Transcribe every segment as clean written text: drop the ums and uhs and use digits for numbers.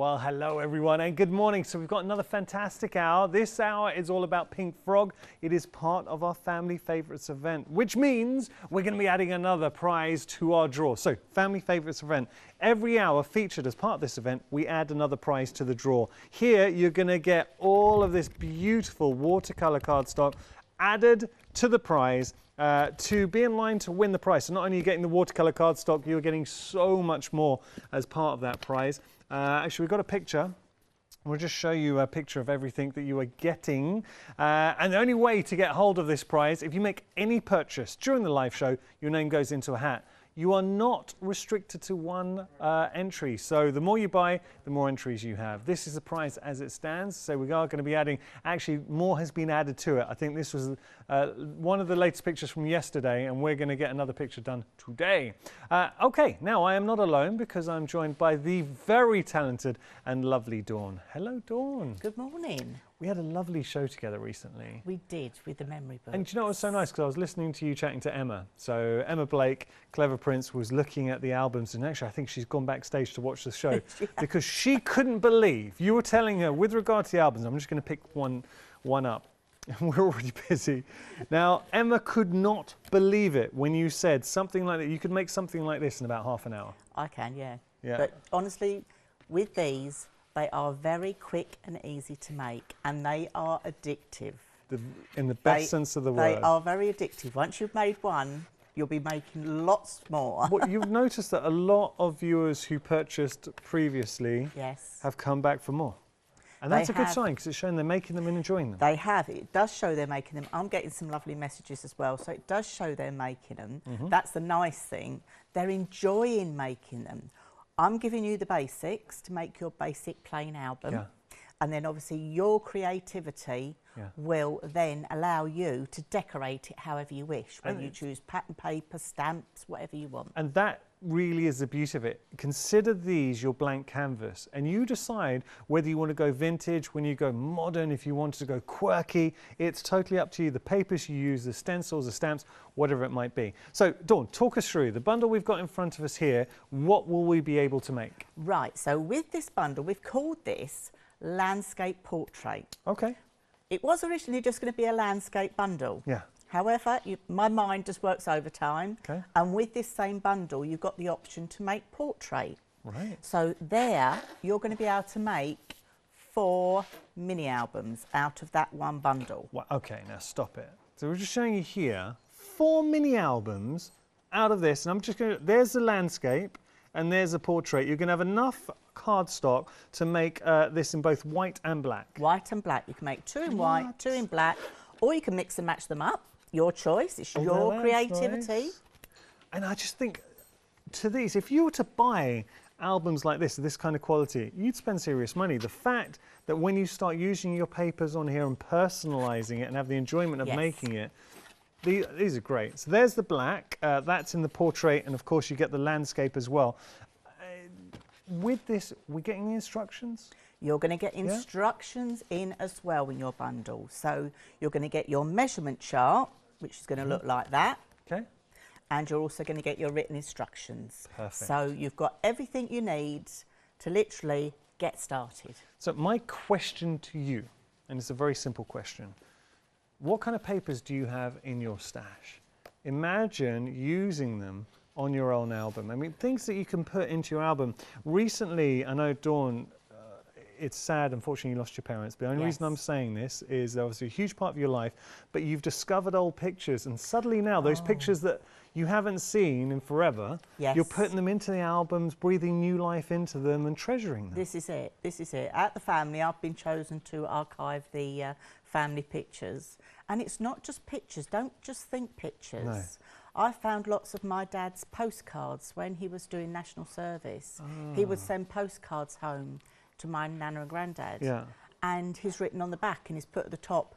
Well, hello everyone and good morning. So we've got another fantastic hour. This hour is all about Pink Frog. It is part of our Family Favourites event, which means we're going to be adding another prize to our draw. So Family Favourites event. Every hour featured as part of this event, we add another prize to the draw. Here, you're going to get all of this beautiful watercolour cardstock added to the prize to be in line to win the prize. So not only are you getting the watercolour cardstock, you're getting so much more as part of that prize. Actually, we've got a picture. We'll just show you a picture of everything that you are getting. And the only way to get hold of this prize, if you make any purchase during the live show, your name goes into a hat. You are not restricted to one entry. So the more you buy, the more entries you have. This is the prize as it stands. So we are going to be adding, actually more has been added to it. I think this was one of the latest pictures from yesterday, and we're going to get another picture done today. Okay, now I am not alone because I'm joined by the very talented and lovely Dawn. Hello, Dawn. Good morning. We had a lovely show together recently. We did, with the memory book. And do you know what was so nice? Because I was listening to you chatting to Emma. So Emma Blake, Clever Prince, was looking at the albums, and actually I think she's gone backstage to watch the show because she couldn't believe you were telling her with regard to the albums. I'm just going to pick one up. We're already busy. Now, Emma could not believe it when you said something like that. You could make something like this in about half an hour. I can, yeah. Yeah. But honestly, with these, they are very quick and easy to make, and they are addictive. In the best sense of the word. They are very addictive. Once you've made one, you'll be making lots more. Well, you've noticed that a lot of viewers who purchased previously have come back for more. And that's a good sign because it's showing they're making them and enjoying them. They have. It does show they're making them. I'm getting some lovely messages as well, so it does show they're making them. That's the nice thing. They're enjoying making them. I'm giving you the basics to make your basic plain album. Yeah. And then obviously your creativity will then allow you to decorate it however you wish, whether you choose pattern paper, stamps, whatever you want. And that really is the beauty of it. Consider these your blank canvas, and you decide whether you want to go vintage, when you go modern, if you want to go quirky. It's totally up to you. The papers you use, the stencils, the stamps, whatever it might be. So Dawn, talk us through the bundle we've got in front of us here. What will we be able to make? Right, so with this bundle, we've called this Landscape Portrait. Okay. It was originally just going to be a landscape bundle. Yeah. However, my mind just works overtime. Okay. And with this same bundle, you've got the option to make portrait. Right. So there, you're going to be able to make 4 mini albums out of that one bundle. Well, okay, now stop it. So we're just showing you here 4 mini albums out of this, and I'm just going to, there's the landscape and there's a portrait. You're going to have enough cardstock to make this in both white and black. White and black. You can make 2 in white, 2 in black, or you can mix and match them up. Your choice. It's your creativity. Nice. And I just think to these, if you were to buy albums like this kind of quality, you'd spend serious money. The fact that when you start using your papers on here and personalising it and have the enjoyment of making it, these are great. So there's the black, that's in the portrait, and of course you get the landscape as well. With this, we're getting the instructions? You're going to get instructions in as well in your bundle. So you're going to get your measurement chart, which is going to look like that. Okay. And you're also going to get your written instructions. Perfect. So you've got everything you need to literally get started. So my question to you, and it's a very simple question, what kind of papers do you have in your stash? Imagine using them on your own album. I mean, things that you can put into your album. Recently, I know, Dawn, it's sad, unfortunately, you lost your parents. But the only reason I'm saying this is obviously a huge part of your life, but you've discovered old pictures, and suddenly now those pictures that you haven't seen in forever, you're putting them into the albums, breathing new life into them and treasuring them. This is it. This is it. At the family, I've been chosen to archive the family pictures. And it's not just pictures. Don't just think pictures. No. I found lots of my dad's postcards when he was doing national service. He would send postcards home to my nana and granddad. Yeah. And he's written on the back and he's put at the top,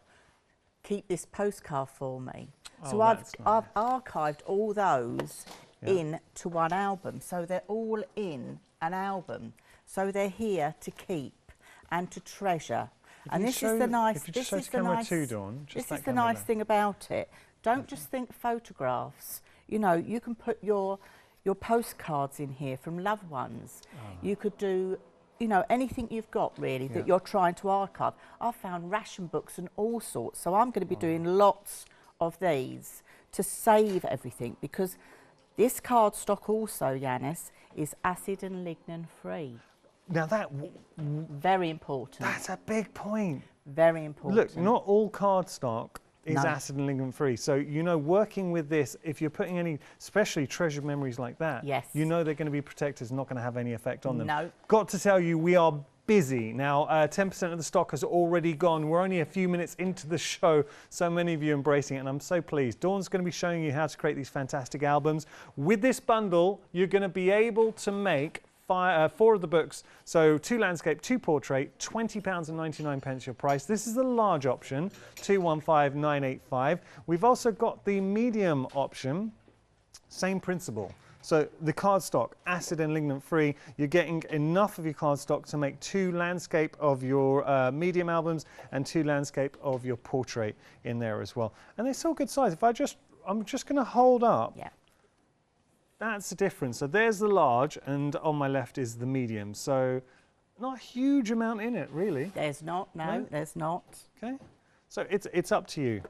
keep this postcard for me. So I've archived all those into one album. So they're all in an album. So they're here to keep and to treasure. And this is the nice thing about it. Don't just think photographs. You know, you can put your postcards in here from loved ones. You could do you know, anything you've got really that you're trying to archive. I've found ration books and all sorts, so I'm going to be doing lots of these to save everything, because this cardstock also, Yiannis, is acid and lignin free. Now that... Very important. That's a big point. Very important. Look, not all cardstock is acid and lignin free. So, you know, working with this, if you're putting any, especially treasured memories like that, you know they're going to be protected, it's not going to have any effect on them. No. Got to tell you, we are busy. Now, 10% of the stock has already gone. We're only a few minutes into the show, so many of you embracing it, and I'm so pleased. Dawn's going to be showing you how to create these fantastic albums. With this bundle, you're going to be able to make 4 of the books, so 2 landscape, 2 portrait, £20.99 your price. This is the large option, 215985. We've also got the medium option, same principle. So the cardstock, acid and lignin free, you're getting enough of your cardstock to make 2 landscape of your medium albums and 2 landscape of your portrait in there as well. And they're still good size. If I'm just going to hold up. Yeah. That's the difference. So there's the large, and on my left is the medium. So not a huge amount in it, really. There's not, no, there's not. Okay. So it's up to you.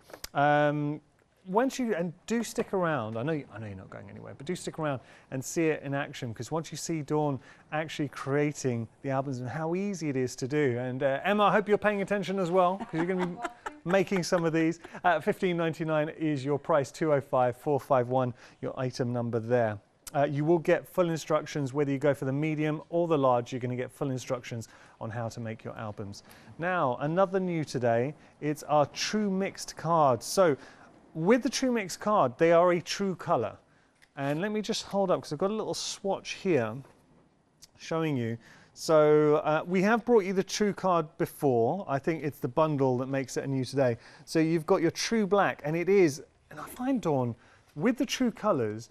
Once you, and do stick around, I know you're not going anywhere, but do stick around and see it in action, because once you see Dawn actually creating the albums and how easy it is to do, and Emma, I hope you're paying attention as well, because you're going to be making some of these. $15.99 is your price, 205-451, your item number there. You will get full instructions, whether you go for the medium or the large, you're going to get full instructions on how to make your albums. Now, another new today, it's our True Mixed cards. So, with the True Mix card, they are a true colour. And let me just hold up, because I've got a little swatch here showing you. So we have brought you the True card before. I think it's the bundle that makes it a new today. So you've got your True Black, and it is, and I find, Dawn, with the true colours,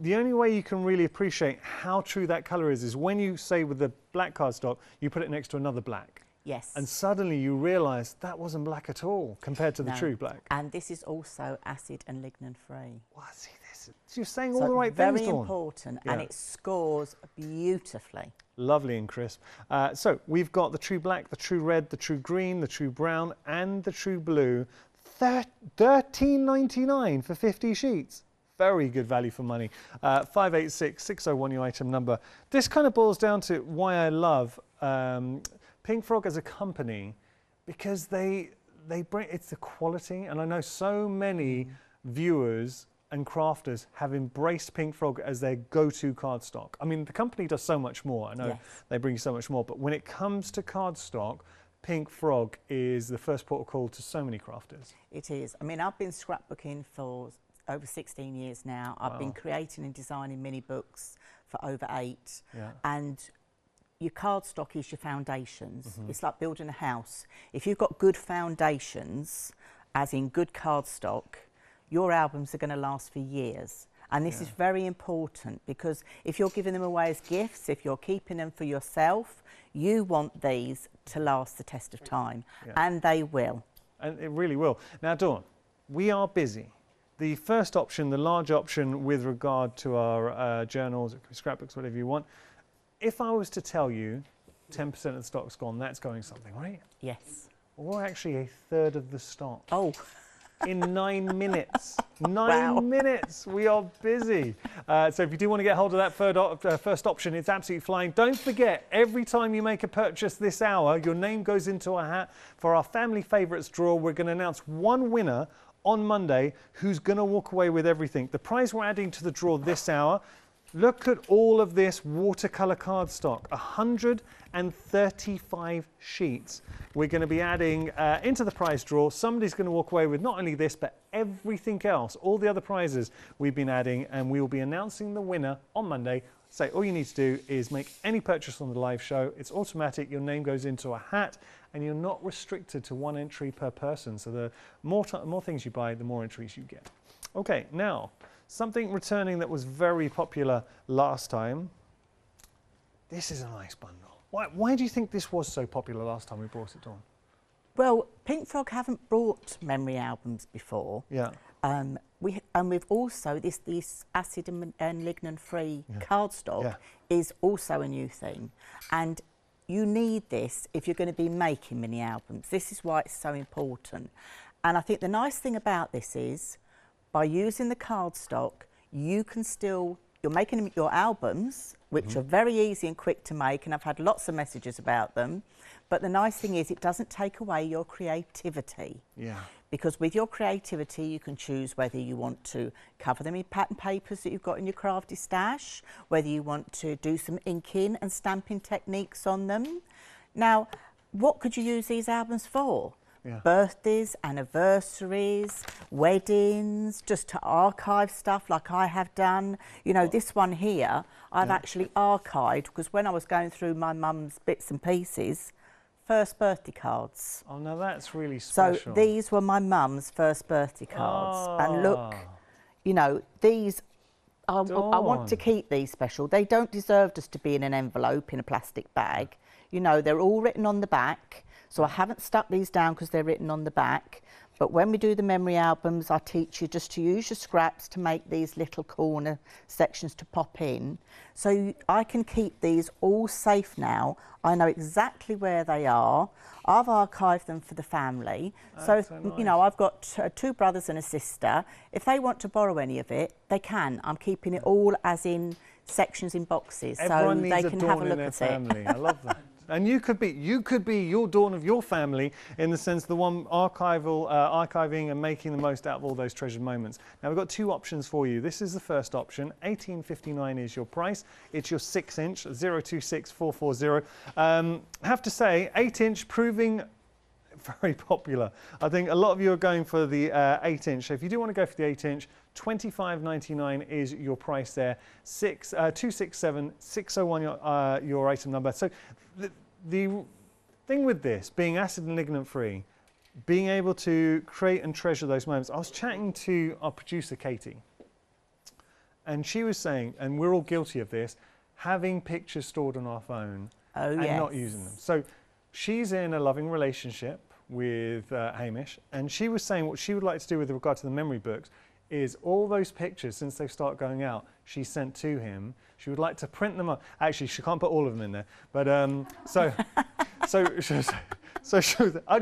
the only way you can really appreciate how true that colour is when you say with the black cardstock, you put it next to another black. Yes. And suddenly you realise that wasn't black at all compared to the true black. And this is also acid and lignin free. Well, see this. You're saying all the right things, very Dawn. important, and it scores beautifully. Lovely and crisp. So we've got the True Black, the True Red, the True Green, the True Brown, and the True Blue. $13.99 for 50 sheets. Very good value for money. 586601, your item number. This kind of boils down to why I love Pink Frog as a company, because they bring, it's the quality, and I know so many viewers and crafters have embraced Pink Frog as their go-to cardstock. I mean, the company does so much more. I know they bring so much more, but when it comes to cardstock, Pink Frog is the first port of call to so many crafters. It is. I mean, I've been scrapbooking for over 16 years now. I've been creating and designing mini books for over 8. And your cardstock is your foundations. It's like building a house. If you've got good foundations, as in good cardstock, your albums are going to last for years. And this is very important, because if you're giving them away as gifts, if you're keeping them for yourself, you want these to last the test of time. And they will. And it really will. Now, Dawn, we are busy. The first option, the large option with regard to our journals, scrapbooks, whatever you want, if I was to tell you 10% of the stock's gone, that's going something, right? Yes. Or actually a third of the stock. Oh. In 9 minutes. 9 minutes. We are busy. So if you do want to get hold of that first option, it's absolutely flying. Don't forget, every time you make a purchase this hour, your name goes into a hat for our Family Favourites draw. We're going to announce one winner on Monday who's going to walk away with everything. The prize we're adding to the draw this hour, look at all of this watercolour cardstock, 135 sheets. We're going to be adding into the prize draw. Somebody's going to walk away with not only this, but everything else, all the other prizes we've been adding, and we will be announcing the winner on Monday. So all you need to do is make any purchase on the live show. It's automatic. Your name goes into a hat, and you're not restricted to 1 entry per person. So the more things you buy, the more entries you get. Okay, now, something returning that was very popular last time. This is a nice bundle. Why do you think this was so popular last time we brought it on? Well, Pink Frog haven't brought memory albums before. Yeah. We've also, this acid and lignin free cardstock is also a new thing. And you need this if you're going to be making mini albums. This is why it's so important. And I think the nice thing about this is, by using the cardstock, you can still, you're making your albums, which are very easy and quick to make, and I've had lots of messages about them. But the nice thing is, it doesn't take away your creativity. Yeah. Because with your creativity, you can choose whether you want to cover them in pattern papers that you've got in your crafty stash, whether you want to do some inking and stamping techniques on them. Now, what could you use these albums for? Yeah. Birthdays, anniversaries, weddings, just to archive stuff like I have done. You know, this one here, I've actually archived, because when I was going through my mum's bits and pieces, first birthday cards. Oh, now that's really special. So these were my mum's first birthday cards. And look, you know, these, I want to keep these special. They don't deserve just to be in an envelope in a plastic bag. You know, they're all written on the back. So I haven't stuck these down because they're written on the back. But when we do the memory albums, I teach you just to use your scraps to make these little corner sections to pop in. So I can keep these all safe now. I know exactly where they are. I've archived them for the family. So, nice. You know, I've got 2 brothers and a sister. If they want to borrow any of it, they can. I'm keeping it all as in sections in boxes. Everyone so they can have a look at family. I love that. And you could be your dawn of your family, in the sense the one archiving and making the most out of all those treasured moments. Now we've got 2 options for you. This is the first option. $18.59 is your price. It's your 6-inch 026440. Have to say, 8-inch proving very popular. I think a lot of you are going for the 8-inch. So if you do want to go for the 8-inch, $25.99 is your price there. 267601 your item number. So the thing with this being acid and ligament free, being able to create and treasure those moments. I was chatting to our producer Katie, and she was saying, and we're all guilty of this, having pictures stored on our phone and not using them. So she's in a loving relationship with Hamish, and she was saying what she would like to do with regard to the memory books is all those pictures, since they start going out, she sent to him. She would like to print them up. Actually, she can't put all of them in there, but so only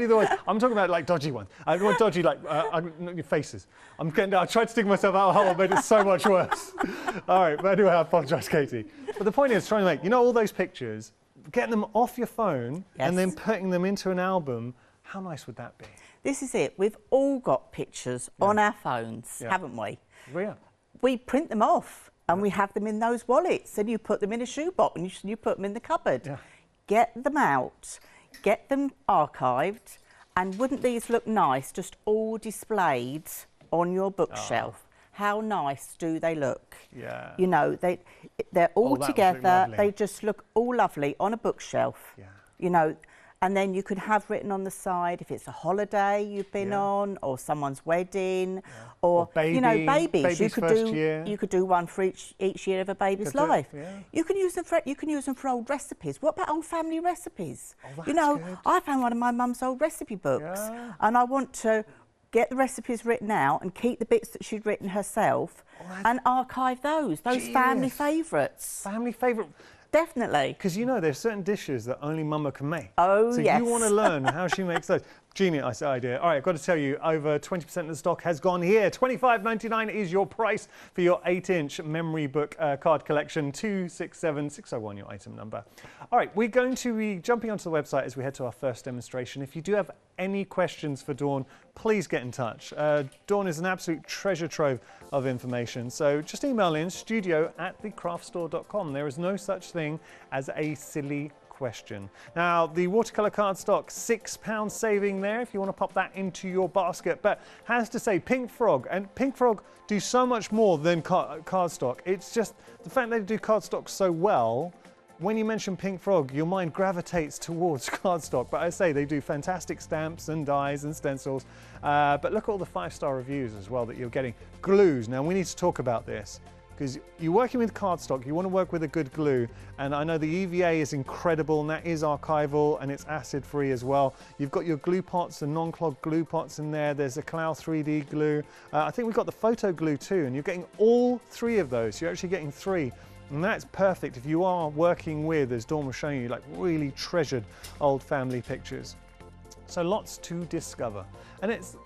the ones I'm talking about, like dodgy ones. I don't want dodgy, like your faces. I tried to stick myself out a hole, but it's so much worse. All right, but anyway, I apologise, Katie. But the point is, trying to make, you know, all those pictures, getting them off your phone and then putting them into an album. How nice would that be? This is it. We've all got pictures on our phones, haven't we? Yeah. We print them off and we have them in those wallets, and you put them in a shoebox and you put them in the cupboard. Yeah. Get them out, get them archived, and wouldn't these look nice just all displayed on your bookshelf? How nice do they look? Yeah. You know, they're all together. They just look all lovely on a bookshelf. Yeah. You know, and then you could have written on the side if it's a holiday you've been on, or someone's wedding, or you know, babies. You could do one for each year of a baby's life. You can use them for old recipes. What about old family recipes? You know, I found one of my mum's old recipe books, and I want to get the recipes written out and keep the bits that she'd written herself and archive those family favourites. Family favourite. Definitely. Because you know, there's certain dishes that only Mama can make. Oh, so you want to learn how she makes those. Genius idea. All right, I've got to tell you, over 20% of the stock has gone here. $25.99 is your price for your 8-inch memory book card collection. 267601, your item number. All right, we're going to be jumping onto the website as we head to our first demonstration. If you do have any questions for Dawn, please get in touch. Dawn is an absolute treasure trove of information. So just email in studio@thecraftstore.com. There is no such thing as a silly question. Now, the watercolour cardstock, £6 saving there if you want to pop that into your basket. But has to say, Pink Frog, and Pink Frog do so much more than cardstock. It's just the fact they do cardstock so well. When you mention Pink Frog, your mind gravitates towards cardstock. But I say they do fantastic stamps and dies and stencils. But look at all the 5-star reviews as well that you're getting. Glues. Now, we need to talk about this, because you're working with cardstock, you want to work with a good glue, and I know the EVA is incredible, and that is archival, and it's acid free as well. You've got your glue pots, the non-clog glue pots in there. There's a Clow 3D glue. I think we've got the photo glue too, and you're getting all 3 of those. You're actually getting 3 And that's perfect if you are working with, as Dawn was showing you, like really treasured old family pictures. So lots to discover. And it's,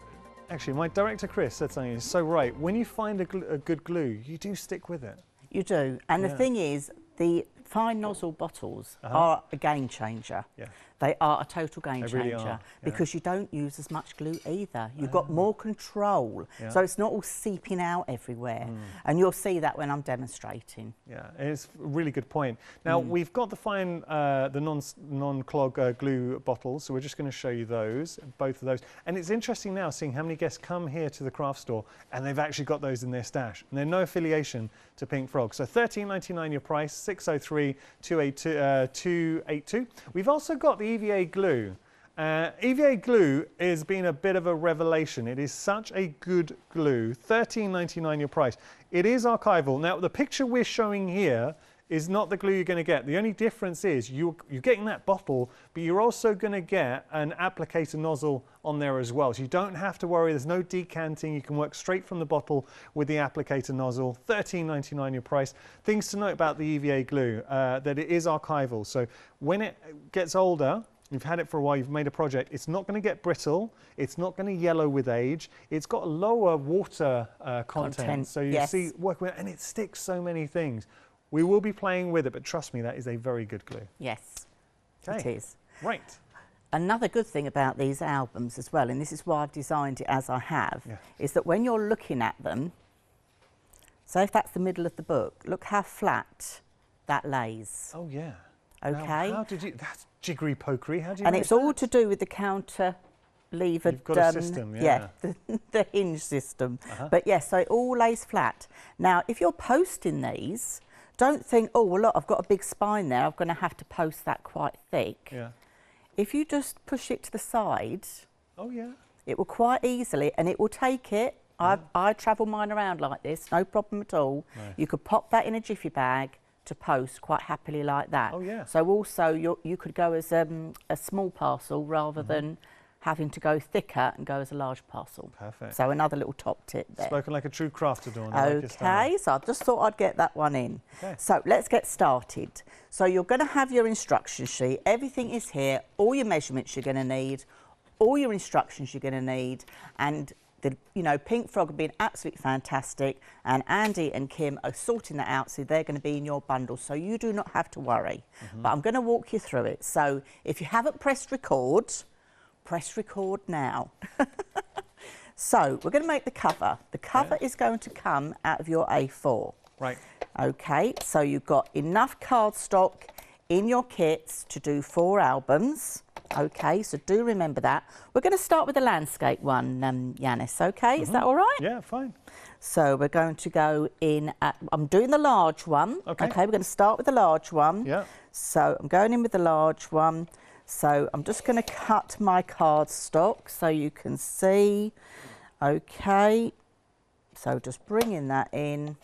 actually, my director Chris said something, he's so right. When you find a good glue, you do stick with it. You do. And the thing is, the fine nozzle bottles are a game changer. Yeah. They are a total game changer, really because you don't use as much glue either. You've got more control, so it's not all seeping out everywhere. And you'll see that when I'm demonstrating. Yeah, it's a really good point. Now we've got the fine, the non-clog glue bottles, so we're just going to show you those, both of those. And it's interesting now seeing how many guests come here to the craft store and they've actually got those in their stash. And they're no affiliation to Pink Frog. So $13.99 your price, 603 282. We've also got the EVA glue. EVA glue has been a bit of a revelation. It is such a good glue. $13.99 your price. It is archival. Now the picture we're showing here is not the glue you're going to get. The only difference is you're getting that bottle, but you're also going to get an applicator nozzle on there as well. So you don't have to worry, there's no decanting. You can work straight from the bottle with the applicator nozzle. $13.99 your price. Things to note about the EVA glue, that it is archival. So when it gets older, you've had it for a while, you've made a project, it's not going to get brittle, it's not going to yellow with age, it's got a lower water content. So you see, work with it, and it sticks so many things. We will be playing with it, but trust me, that is a very good glue. Yes, it is. Right. Another good thing about these albums as well, and this is why I've designed it as I have, is that when you're looking at them, so if that's the middle of the book, look how flat that lays. Oh, yeah. Okay. Now, how did you, that's jiggery pokery, how do you And make it's that? all to do with the counter levered, You've got a system, the hinge system. But yes, so it all lays flat. Now, if you're posting these, don't think, oh, well, look, I've got a big spine there, I'm going to have to post that quite thick. Yeah. If you just push it to the side, it will quite easily, and it will take it. I travel mine around like this, no problem at all. Nice. You could pop that in a jiffy bag to post quite happily like that. Oh, yeah. So also you could go as a small parcel rather than having to go thicker and go as a large parcel. Perfect. So another little top tip there. Spoken like a true crafter, Dawn. Okay, so I just thought I'd get that one in. Okay. So let's get started. So you're going to have your instruction sheet. Everything is here. All your measurements you're going to need, all your instructions you're going to need, and Pink Frog have been absolutely fantastic, and Andy and Kim are sorting that out, so they're going to be in your bundle, so you do not have to worry. But I'm going to walk you through it. So if you haven't pressed record, press record now. So we're going to make the cover. The cover is going to come out of your A4. Right. Okay, so you've got enough cardstock in your kits to do 4 albums. Okay, so do remember that. We're going to start with the landscape one, Yiannis, okay? Is that all right? Yeah, fine. So we're going to go in at, I'm doing the large one. Okay, we're going to start with the large one. Yeah. So I'm going in with the large one. So I'm just going to cut my cardstock so you can see. Okay, so just bringing that in.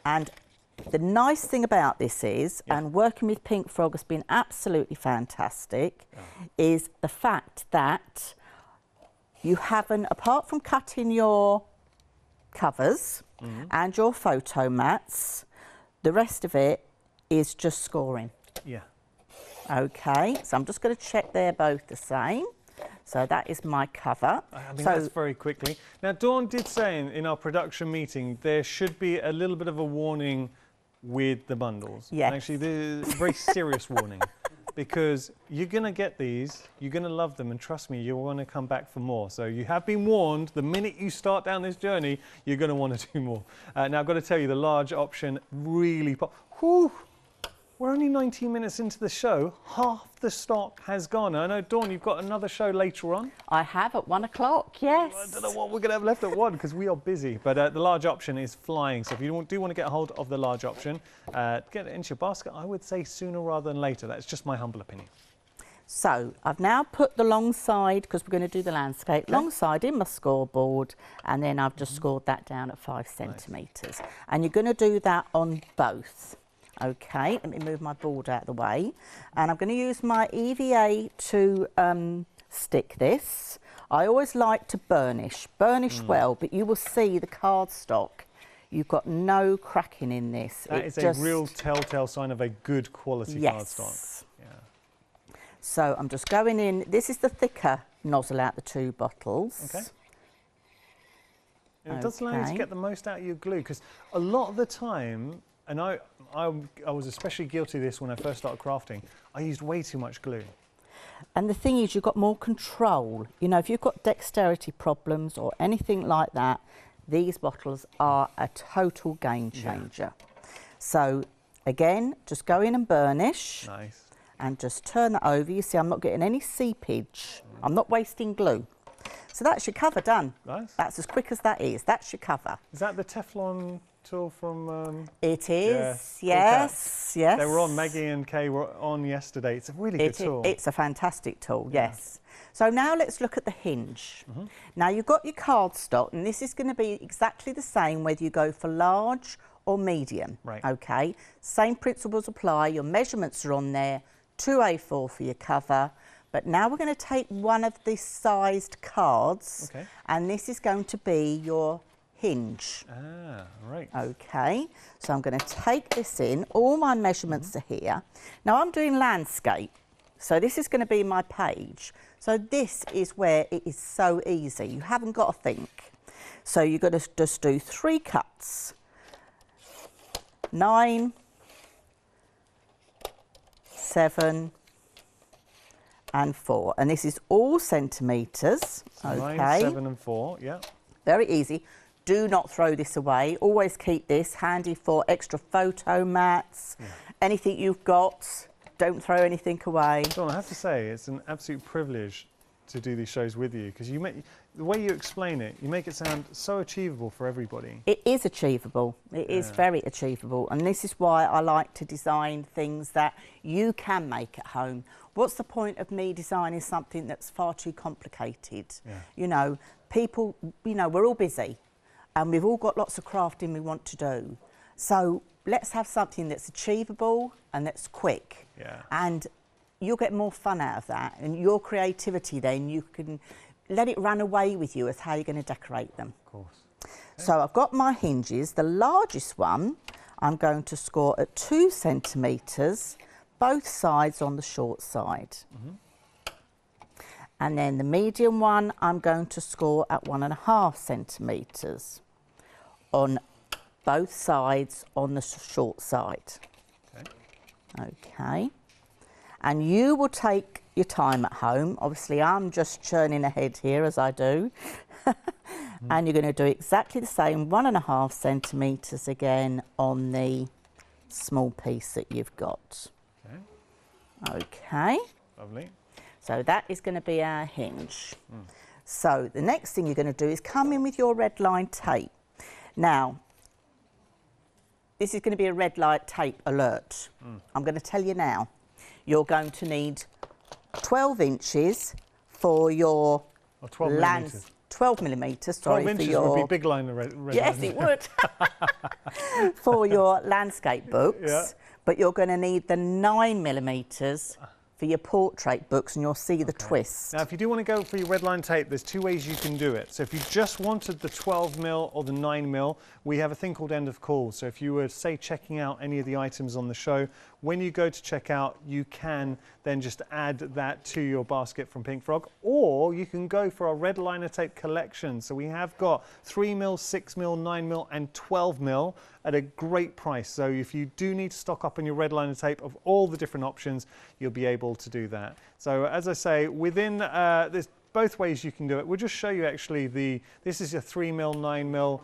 And the nice thing about this is, and working with Pink Frog has been absolutely fantastic, is the fact that you haven't, apart from cutting your covers and your photo mats, the rest of it is just scoring. Yeah. Okay, so I'm just going to check they're both the same. So that is my cover. I mean, that's very quickly. Now, Dawn did say in our production meeting there should be a little bit of a warning with the bundles. Yes. And actually, there's a very serious warning, because you're going to get these, you're going to love them, and trust me, you'll want to come back for more. So you have been warned. The minute you start down this journey, you're going to want to do more. Now, I've got to tell you, the large option really... We're only 19 minutes into the show. Half the stock has gone. I know, Dawn, you've got another show later on. I have at 1 o'clock, yes. I don't know what we're going to have left at 1 because we are busy. But the large option is flying. So if you do want to get a hold of the large option, get it into your basket. I would say sooner rather than later. That's just my humble opinion. So I've now put the long side, because we're going to do the landscape, long side in my scoreboard, and then I've just scored that down at 5 centimetres. And you're going to do that on both. Okay, let me move my board out of the way, and I'm going to use my EVA to stick this. I always like to burnish well, but you will see the cardstock, You've got no cracking in this. That is a real telltale sign of a good quality cardstock. Yeah. So I'm just going in. This is the thicker nozzle out the 2 bottles. Okay. And it does allow you to get the most out of your glue, because a lot of the time, and I was especially guilty of this when I first started crafting, I used way too much glue. And the thing is, you've got more control. You know, if you've got dexterity problems or anything like that, these bottles are a total game changer. So again, just go in and burnish. Nice. And just turn that over. You see, I'm not getting any seepage. I'm not wasting glue. So that's your cover done. Nice. That's as quick as that is. That's your cover. Is that the Teflon tool from... It is, yes, yes. They were on, Maggie and Kay were on yesterday. It's a really good tool. It's a fantastic tool, yes. So now let's look at the hinge. Now you've got your cardstock, and this is going to be exactly the same whether you go for large or medium. Right. Okay, same principles apply. Your measurements are on there, 2A4 for your cover. But now we're going to take one of the sized cards, and this is going to be your hinge. Ah, right. Okay, so I'm going to take this in. All my measurements are here. Now I'm doing landscape, so this is going to be my page. So this is where it is so easy. You haven't got to think. So you're going to just do 3 cuts. 9, 7, and 4, and this is all centimetres. So 9, 7 and 4, yeah. Very easy. Do not throw this away. Always keep this handy for extra photo mats. Anything you've got, don't throw anything away. Dawn, I have to say, it's an absolute privilege to do these shows with you, because the way you explain it, you make it sound so achievable for everybody. It is achievable. It is very achievable, and this is why I like to design things that you can make at home. What's the point of me designing something that's far too complicated? You know, people, you know, we're all busy and we've all got lots of crafting we want to do. So let's have something that's achievable and that's quick. And you'll get more fun out of that, and your creativity then, you can let it run away with you as how you're going to decorate them. Of course. So I've got my hinges. The largest one I'm going to score at 2 centimetres, both sides on the short side. And then the medium one I'm going to score at 1.5 centimetres on both sides on the short side. Okay. And you will take your time at home. Obviously, I'm just churning ahead here as I do. And you're going to do exactly the same, 1.5 centimetres again on the small piece that you've got. Okay. Lovely. So that is going to be our hinge. So the next thing you're going to do is come in with your red line tape. Now, this is going to be a red light tape alert. I'm going to tell you now. You're going to need 12 inches for your 12 millimetres. 12 millimetres, sorry. 12 inches for your, would be big line of red. Yes, it would. For your landscape books. But you're going to need the 9 millimetres for your portrait books, and you'll see the twist. Now, if you do want to go for your red line tape, there's 2 ways you can do it. So if you just wanted the 12 mil or the 9 mil, we have a thing called end of call. So if you were, say, checking out any of the items on the show, when you go to check out, you can then just add that to your basket from Pink Frog, or you can go for our red liner tape collection. So we have got 3 mil, 6 mil, 9 mil and 12 mil at a great price. So if you do need to stock up on your red liner tape of all the different options, you'll be able to do that. So as I say, within there's both ways you can do it. We'll just show you actually this is your 3 mil, 9 mil,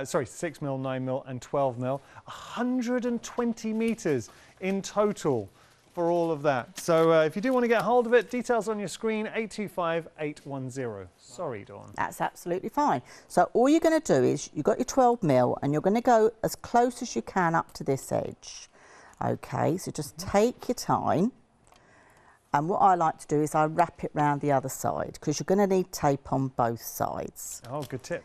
sorry, 6 mil, 9 mil and 12 mil, 120 meters in total for all of that. So if you do want to get hold of it, details on your screen, 825-810. Sorry, Dawn. That's absolutely fine. So all you're going to do is, you've got your 12 mil and you're going to go as close as you can up to this edge. Okay, so just take your time. And what I like to do is I wrap it round the other side, because you're going to need tape on both sides. Oh, good tip.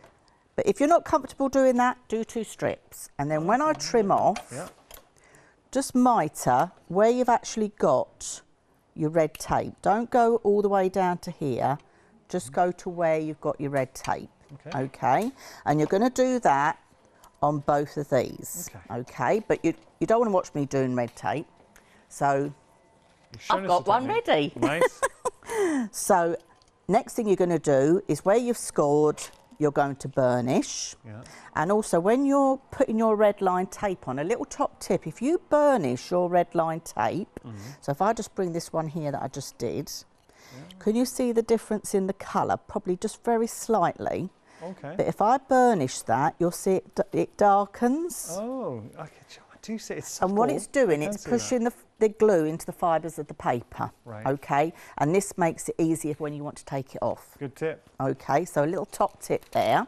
But if you're not comfortable doing that, do 2 strips. And then when I trim off, just mitre where you've actually got your red tape. Don't go all the way down to here. Just go to where you've got your red tape. Okay? And you're going to do that on both of these. Okay, but you don't want to watch me doing red tape. So I've got one ready. Nice. So next thing you're going to do is where you've scored, you're going to burnish. Yeah. And also when you're putting your red line tape on, a little top tip, if you burnish your red line tape, so if I just bring this one here that I just did, can you see the difference in the colour? Probably just very slightly. Okay. But if I burnish that, you'll see it darkens. Oh, I do see it's subtle. And what it's doing, it's pushing the glue into the fibres of the paper. Right. Okay, and this makes it easier when you want to take it off. Good tip. Okay, so a little top tip there.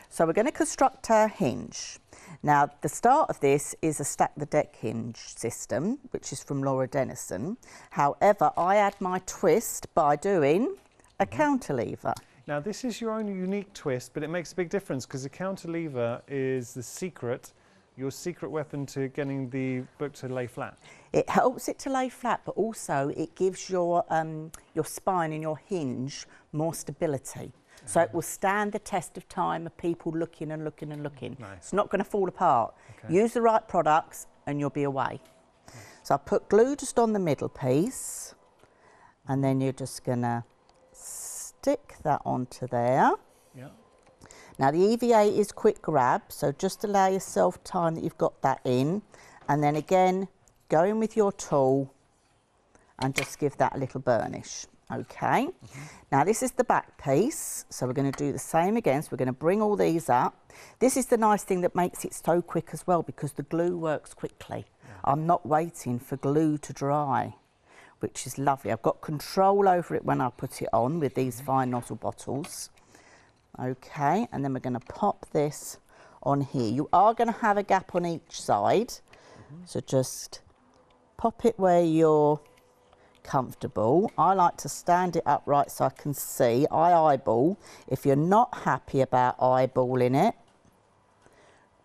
So we're going to construct our hinge. Now, the start of this is a stack the deck hinge system, which is from Laura Dennison. However, I add my twist by doing a counterlever. Now, this is your own unique twist, but it makes a big difference because the counterlever is the secret, your secret weapon to getting the book to lay flat. It helps it to lay flat, but also it gives your spine and your hinge more stability. So it will stand the test of time of people looking and looking and looking. Nice. It's not going to fall apart. Okay. Use the right products and you'll be away. Nice. So I put glue just on the middle piece, and then you're just going to stick that onto there. Yeah. Now the EVA is quick grab, so just allow yourself time that you've got that in, and then again go in with your tool and just give that a little burnish. Okay, now this is the back piece, so we're going to do the same again. So we're going to bring all these up. This is the nice thing that makes it so quick as well, because the glue works quickly. I'm not waiting for glue to dry, which is lovely. I've got control over it when I put it on with these fine nozzle bottles. Okay, and then we're going to pop this on here. You are going to have a gap on each side, so just pop it where you're comfortable. I like to stand it upright so I can see. I eyeball. If you're not happy about eyeballing it,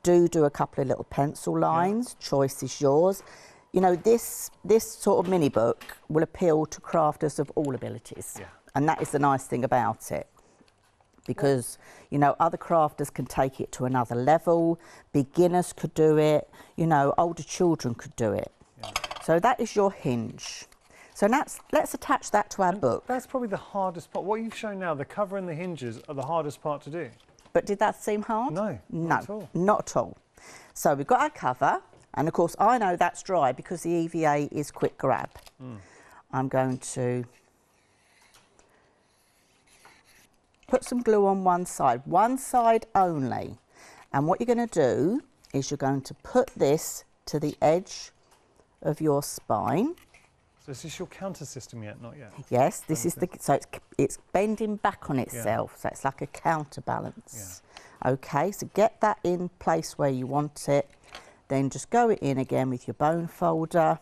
do a couple of little pencil lines. Choice is yours. You know, this sort of mini book will appeal to crafters of all abilities, and that is the nice thing about it, because you know, other crafters can take it to another level. Beginners could do it, you know, older children could do it. So that is your hinge. So let's attach that to our book. That's probably the hardest part. What you've shown now, the cover and the hinges are the hardest part to do. But did that seem hard? No, not at all. Not at all. So we've got our cover, and of course I know that's dry because the EVA is quick grab. I'm going to put some glue on one side only. And what you're going to do is you're going to put this to the edge of your spine. So is this your counter system yet? Not yet? Yes, this is so it's bending back on itself, so it's like a counterbalance. Okay, so get that in place where you want it, then just go it in again with your bone folder,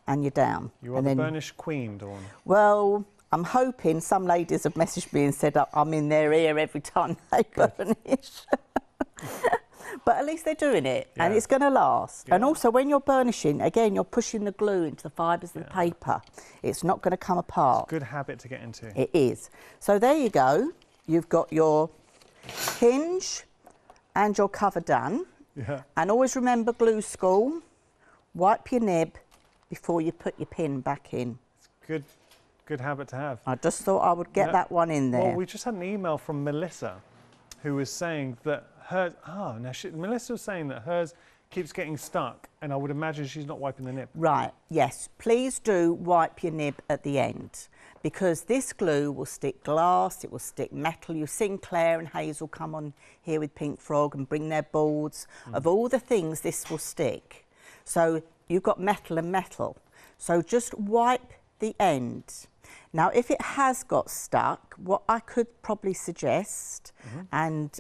and you're down. You are the burnish queen, Dawn. Well, I'm hoping some ladies have messaged me and said I'm in their ear every time they burnish. But at least they're doing it, and it's going to last. And also, when you're burnishing, again, you're pushing the glue into the fibres of the paper. It's not going to come apart. It's a good habit to get into. It is. So there you go. You've got your hinge and your cover done. And always remember glue school. Wipe your nib before you put your pin back in. It's good habit to have. I just thought I would get that one in there. Well, we just had an email from Melissa, who was saying that hers, Melissa was saying that hers keeps getting stuck, and I would imagine she's not wiping the nib. Right, yes. Please do wipe your nib at the end, because this glue will stick glass, it will stick metal. You've seen Claire and Hazel come on here with Pink Frog and bring their boards. Of all the things, this will stick. So you've got metal and metal. So just wipe the end. Now, if it has got stuck, what I could probably suggest, and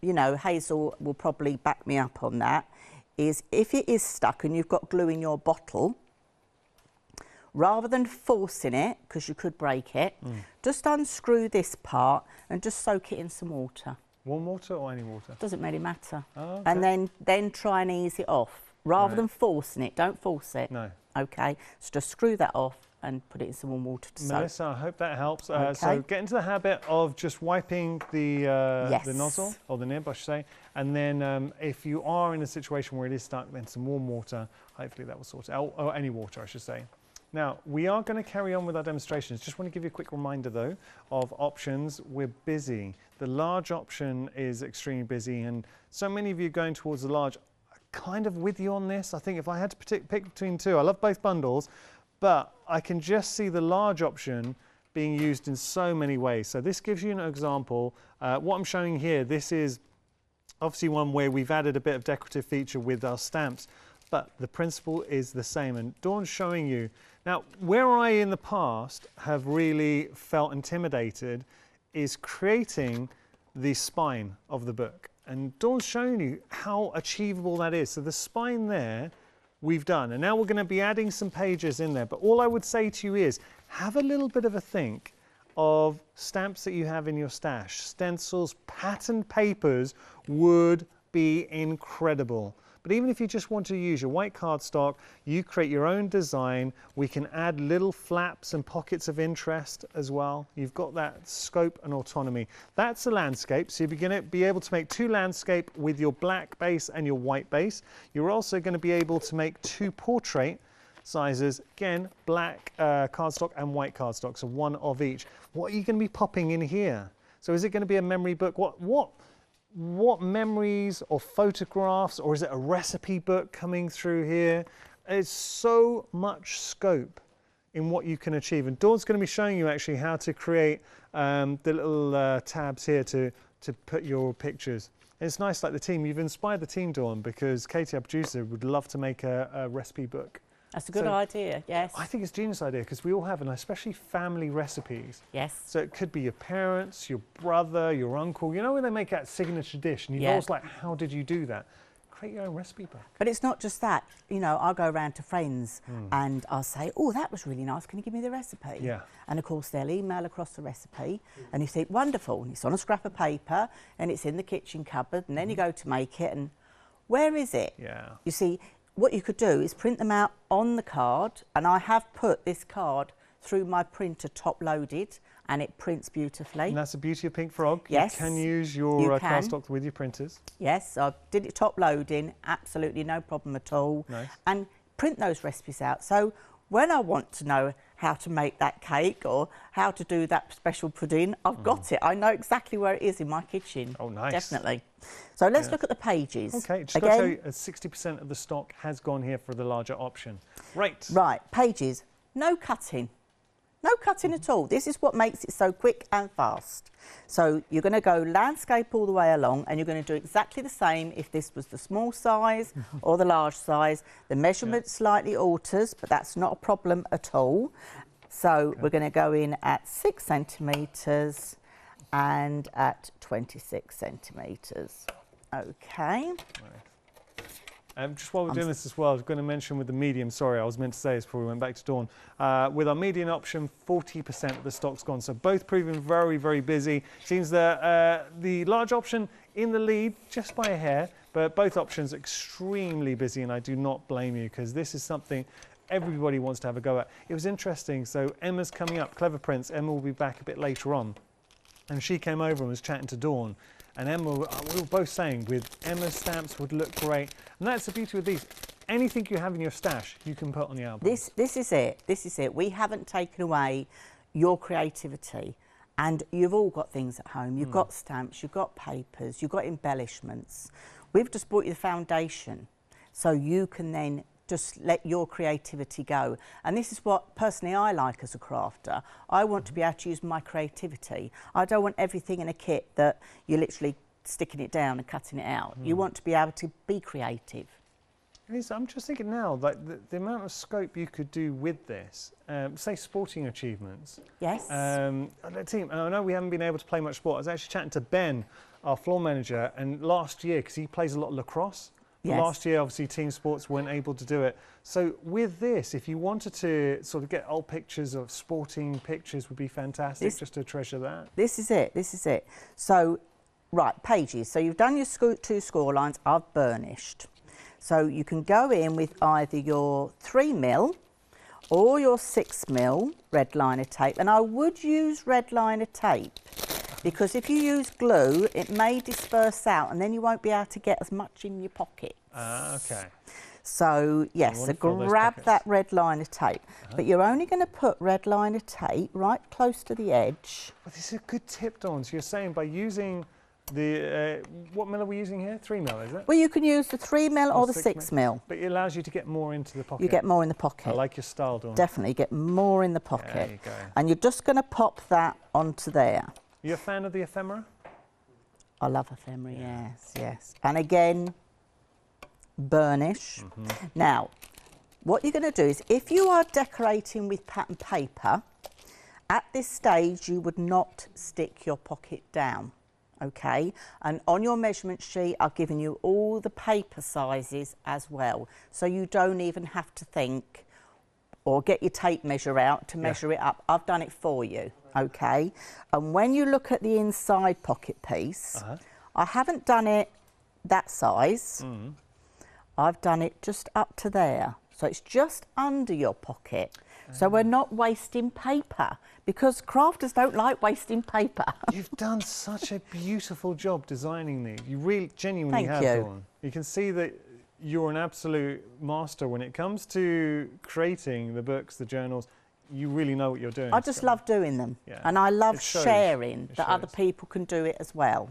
you know, Hazel will probably back me up on that, is if it is stuck and you've got glue in your bottle, rather than forcing it, because you could break it, just unscrew this part and just soak it in some water. Warm water or any water? Doesn't really matter. Oh, okay. And then try and ease it off, rather than forcing it. Don't force it. No. Okay, so just screw that off and put it in some warm water to soak. Melissa, I hope that helps. Okay. So get into the habit of just wiping the nozzle, or the nib, I should say. And then if you are in a situation where it is stuck, then some warm water, hopefully that will sort it out, or any water, I should say. Now, we are going to carry on with our demonstrations. Just want to give you a quick reminder, though, of options. We're busy. The large option is extremely busy, and so many of you going towards the large, kind of with you on this. I think if I had to pick between two, I love both bundles, but I can just see the large option being used in so many ways. So this gives you an example. What I'm showing here, this is obviously one where we've added a bit of decorative feature with our stamps, but the principle is the same. And Dawn's showing you. Now, where I in the past have really felt intimidated is creating the spine of the book. And Dawn's showing you how achievable that is. So the spine there, we've done. And now we're going to be adding some pages in there. But all I would say to you is, have a little bit of a think of stamps that you have in your stash. Stencils, patterned papers would be incredible. But even if you just want to use your white cardstock, you create your own design. We can add little flaps and pockets of interest as well. You've got that scope and autonomy. That's a landscape, so you're going to be able to make two landscape with your black base and your white base. You're also going to be able to make two portrait sizes, again, black cardstock and white cardstock, so one of each. What are you going to be popping in here? So is it going to be a memory book? What memories or photographs, or is it a recipe book coming through here? There's so much scope in what you can achieve. And Dawn's going to be showing you actually how to create the little tabs here to put your pictures. And it's nice, like the team, you've inspired the team, Dawn, because Katie, our producer, would love to make a recipe book. That's a good idea, yes. I think it's a genius idea because we all have, and especially family recipes. Yes. So it could be your parents, your brother, your uncle. You know when they make that signature dish and you're always like, how did you do that? Create your own recipe book. But it's not just that. You know, I'll go around to friends and I'll say, oh, that was really nice. Can you give me the recipe? Yeah. And of course, they'll email across the recipe and you think, wonderful. And it's on a scrap of paper and it's in the kitchen cupboard. And then you go to make it and where is it? Yeah. You see, what you could do is print them out on the card, and I have put this card through my printer top loaded and it prints beautifully. And that's the beauty of Pink Frog. Yes. You can use your cardstock with your printers. Yes, I did it top loading, absolutely no problem at all. Nice. And print those recipes out. So when I want to know how to make that cake or how to do that special pudding, I've got it. I know exactly where it is in my kitchen. Oh, nice. Definitely. So let's look at the pages. Okay, just got to show you 60% of the stock has gone here for the larger option. Right. Right, pages, no cutting. No cutting at all. This is what makes it so quick and fast. So you're going to go landscape all the way along and you're going to do exactly the same if this was the small size or the large size. The measurement slightly alters, but that's not a problem at all. So we're going to go in at 6 centimetres and at 26 centimetres. Okay. Just while we're doing this as well, I was going to mention with the medium, sorry, I was meant to say this before we went back to Dawn. With our medium option, 40% of the stock's gone. So both proving very, very busy. Seems that the large option in the lead, just by a hair, but both options extremely busy, and I do not blame you because this is something everybody wants to have a go at. It was interesting, so Emma's coming up, Clever Prints. Emma will be back a bit later on. And she came over and was chatting to Dawn. And Emma, we were both saying with Emma's stamps would look great. And that's the beauty with these. Anything you have in your stash, you can put on the album. This is it. This is it. We haven't taken away your creativity. And you've all got things at home. You've got stamps, you've got papers, you've got embellishments. We've just bought you the foundation. So you can then just let your creativity go. And this is what personally I like as a crafter. I want to be able to use my creativity. I don't want everything in a kit that you're literally sticking it down and cutting it out. You want to be able to be creative. I'm just thinking now, like the amount of scope you could do with this, say sporting achievements. Yes. Team, I know we haven't been able to play much sport. I was actually chatting to Ben, our floor manager, and last year, because he plays a lot of lacrosse, yes. Last year, obviously, team sports weren't able to do it. So with this, if you wanted to sort of get old pictures of sporting pictures would be fantastic, just to treasure that. This is it, this is it. So, right, pages. So you've done your two score lines, I've burnished. So you can go in with either your 3mm or your 6mm red liner tape, and I would use red liner tape because if you use glue, it may disperse out and then you won't be able to get as much in your pockets. Okay. So yes, so grab that red liner tape, but you're only going to put red liner tape right close to the edge. Well, this is a good tip, Dawn. So you're saying by using the, what mil are we using here? 3mm, is it? Well, you can use the 3mm or the 6mm. But it allows you to get more into the pocket. You get more in the pocket. I like your style, Dawn. Definitely get more in the pocket. There you go. And you're just going to pop that onto there. You a fan of the ephemera? I love ephemera, yes, yes. And again, burnish. Now, what you're going to do is, if you are decorating with pattern paper, at this stage you would not stick your pocket down, okay? And on your measurement sheet I've given you all the paper sizes as well, so you don't even have to think or get your tape measure out to measure it up. I've done it for you, okay? And when you look at the inside pocket piece, I haven't done it that size. I've done it just up to there. So it's just under your pocket. So we're not wasting paper, because crafters don't like wasting paper. You've done such a beautiful job designing these. You really genuinely have, Dawn. You can see that you're an absolute master when it comes to creating the books, the journals. You really know what you're doing. I just love doing them, and I love sharing that other people can do it as well.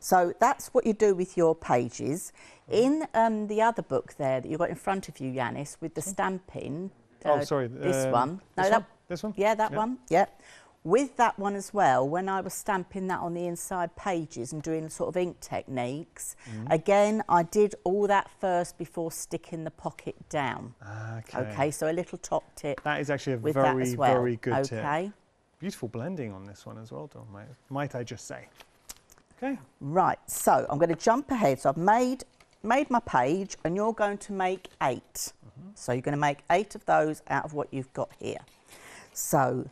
So that's what you do with your pages. In the other book there that you've got in front of you, Yiannis, with the stamping. Oh, sorry. This one. This one? Yeah, that one. Yeah. With that one as well, when I was stamping that on the inside pages and doing sort of ink techniques, again, I did all that first before sticking the pocket down. Okay, so a little top tip. That is actually a very, very good tip. Beautiful blending on this one as well, Dawn, might I just say. Okay. Right, so I'm going to jump ahead. So I've made my page, and you're going to make 8. So you're going to make 8 of those out of what you've got here. So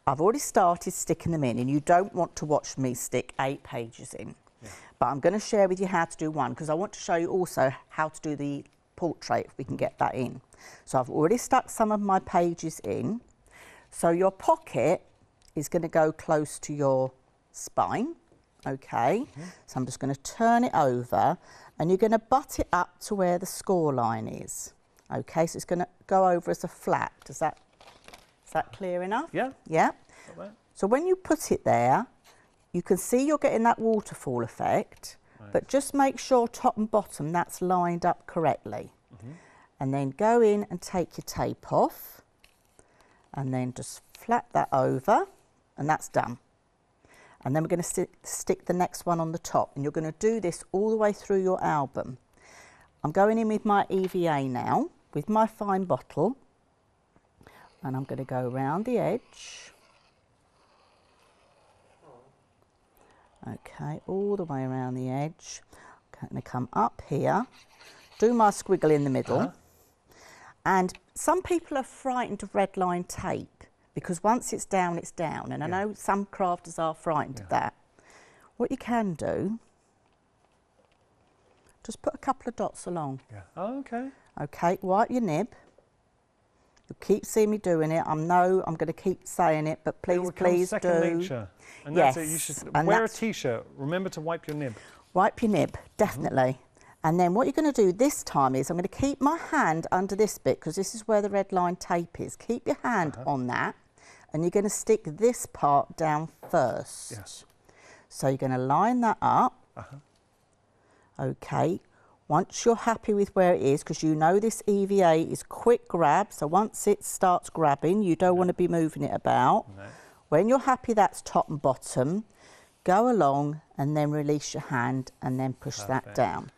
I've already started sticking them in, and you don't want to watch me stick 8 pages in. But I'm going to share with you how to do one, because I want to show you also how to do the portrait, if we can get that in. So I've already stuck some of my pages in. So your pocket is going to go close to your spine, okay? So I'm just going to turn it over, and you're going to butt it up to where the score line is. Okay, so it's going to go over as a flap. Is that clear enough? Yeah. Yeah. So when you put it there, you can see you're getting that waterfall effect, but just make sure top and bottom that's lined up correctly. And then go in and take your tape off, and then just flap that over, and that's done. And then we're going to stick the next one on the top, and you're going to do this all the way through your album. I'm going in with my EVA now, with my fine bottle, and I'm going to go around the edge. Okay, all the way around the edge. I'm going to come up here, do my squiggle in the middle. And some people are frightened of red line tape, because once it's down, it's down. And I know some crafters are frightened of that. What you can do, just put a couple of dots along. Oh, okay. Okay, wipe your nib. You'll keep seeing me doing it. I know I'm going to keep saying it, but please, please do. Second nature. And that's it. You should wear a T-shirt. Remember to wipe your nib. Wipe your nib, definitely. And then what you're going to do this time is I'm going to keep my hand under this bit, because this is where the red line tape is. Keep your hand on that, and you're going to stick this part down first. Yes. So you're going to line that up. Okay. Once you're happy with where it is, because you know this EVA is quick grab, so once it starts grabbing, you don't want to be moving it about. When you're happy that's top and bottom, go along and then release your hand and then push that down.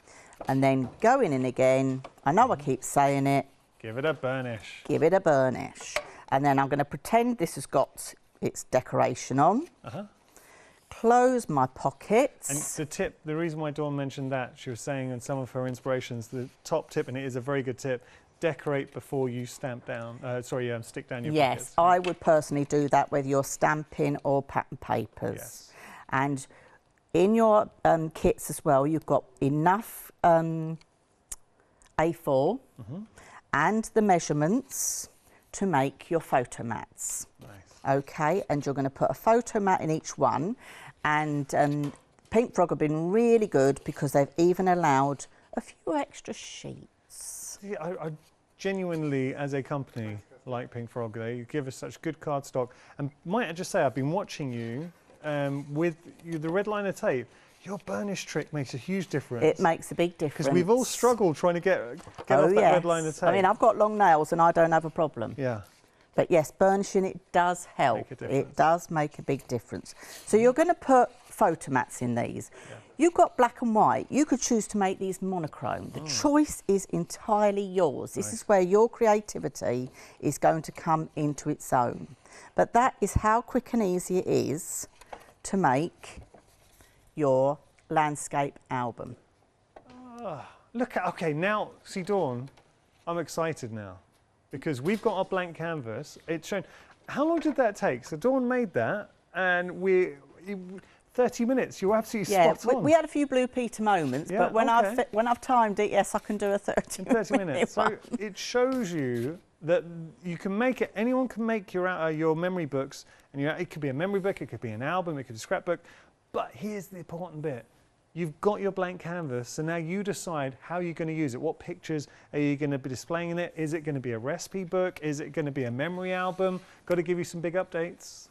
And then go in and again, I know I keep saying it. Give it a burnish. Give it a burnish. And then I'm going to pretend this has got its decoration on. Close my pockets. And the tip, the reason why Dawn mentioned that, she was saying in some of her inspirations, the top tip, and it is a very good tip, decorate before you stamp down, stick down your pockets. Yes, I would personally do that whether you're stamping or pattern papers. And in your kits as well, you've got enough A4 and the measurements to make your photo mats. Nice. Okay, and you're going to put a photo mat in each one, and Pink Frog have been really good because they've even allowed a few extra sheets. Yeah, I genuinely, as a company, like Pink Frog. They give us such good cardstock. And might I just say, I've been watching you with the red liner tape. Your burnish trick makes a huge difference. It makes a big difference. Because we've all struggled trying to get off that red liner tape. I mean, I've got long nails and I don't have a problem. Yeah. But yes, burnishing it does help. It does make a big difference. So you're going to put photo mats in these. Yeah. You've got black and white. You could choose to make these monochrome. The choice is entirely yours. This is where your creativity is going to come into its own. But that is how quick and easy it is to make your landscape album. Look at, okay, now, see Dawn, I'm excited now because we've got our blank canvas. It's shown, how long did that take? So Dawn made that and 30 minutes, you're absolutely spot on. We had a few Blue Peter moments, but when I've timed it, yes, I can do a 30 minutes. So it shows you that you can make it, anyone can make your memory books, and it could be a memory book, it could be an album, it could be a scrapbook, but here's the important bit. You've got your blank canvas, so now you decide how you're going to use it. What pictures are you going to be displaying in it? Is it going to be a recipe book? Is it going to be a memory album? Got to give you some big updates.